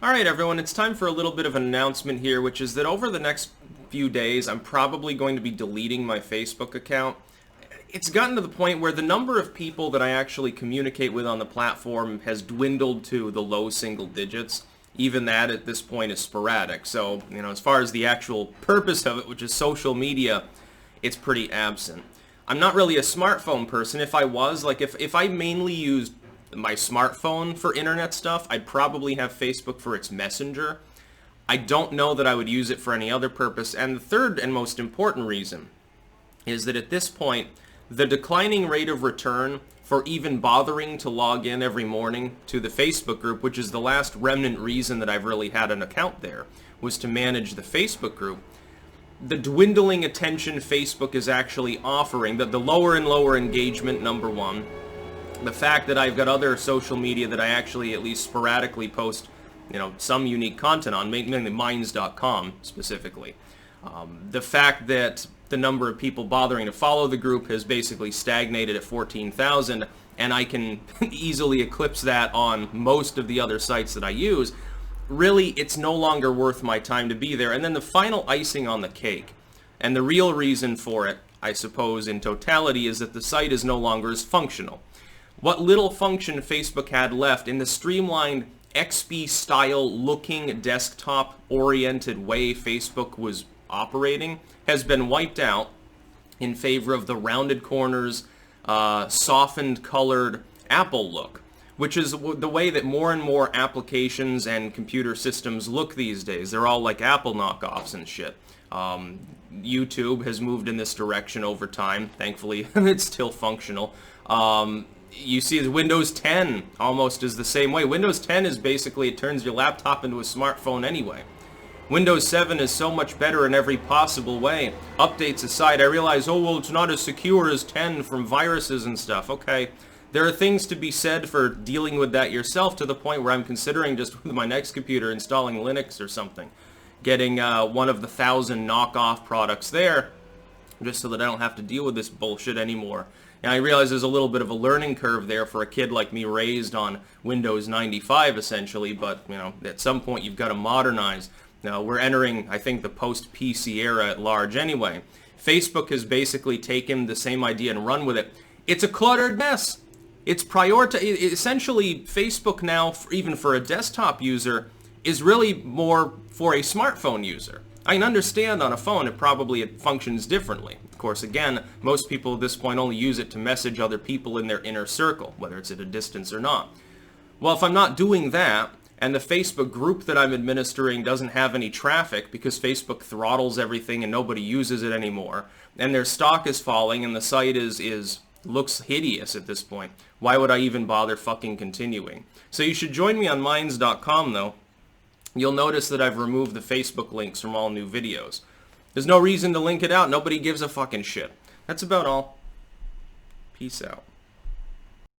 Alright everyone, it's time for a little bit of an announcement here, which is that over the next few days, I'm probably going to be deleting my Facebook account. It's gotten to the point where the number of people that I actually communicate with on the platform has dwindled to the low single digits. Even that at this point is sporadic. So, as far as the actual purpose of it, which is social media, it's pretty absent. I'm not really a smartphone person. If I was, if I mainly used my smartphone for internet stuff, I'd probably have Facebook for its messenger. I don't know that I would use it for any other purpose. And the third and most important reason is that at this point, the declining rate of return for even bothering to log in every morning to the Facebook group, which is the last remnant reason that I've really had an account there, was to manage the Facebook group. The dwindling attention Facebook is actually offering, the lower and lower engagement, number one. The fact that I've got other social media that I actually at least sporadically post, some unique content on, mainly minds.com specifically. The fact that the number of people bothering to follow the group has basically stagnated at 14,000, and I can easily eclipse that on most of the other sites that I use. Really, it's no longer worth my time to be there. And then the final icing on the cake, and the real reason for it, I suppose, in totality, is that the site is no longer as functional. What little function Facebook had left in the streamlined XP-style looking desktop-oriented way Facebook was operating has been wiped out in favor of the rounded corners, softened colored Apple look, which is the way that more and more applications and computer systems look these days. They're all like Apple knockoffs and shit. YouTube has moved in this direction over time. Thankfully, it's still functional. You see Windows 10 almost is the same way. Windows 10 is basically, it turns your laptop into a smartphone anyway. Windows 7 is so much better in every possible way. Updates aside, I realize, it's not as secure as 10 from viruses and stuff. Okay, there are things to be said for dealing with that yourself, to the point where I'm considering just with my next computer installing Linux or something. Getting one of the 1,000 knockoff products there, just so that I don't have to deal with this bullshit anymore. And I realize there's a little bit of a learning curve there for a kid like me raised on Windows 95 essentially, but at some point you've got to modernize. Now we're entering, I think, the post-PC era at large anyway. Facebook has basically taken the same idea and run with it. It's a cluttered mess. It's essentially Facebook now, even for a desktop user, is really more for a smartphone user. I can understand on a phone it functions differently. Of course, again, most people at this point only use it to message other people in their inner circle, whether it's at a distance or not. Well, if I'm not doing that, and the Facebook group that I'm administering doesn't have any traffic because Facebook throttles everything and nobody uses it anymore, and their stock is falling and the site looks hideous at this point, why would I even bother fucking continuing? So you should join me on minds.com though. You'll notice that I've removed the Facebook links from all new videos. There's no reason to link it out. Nobody gives a fucking shit. That's about all. Peace out.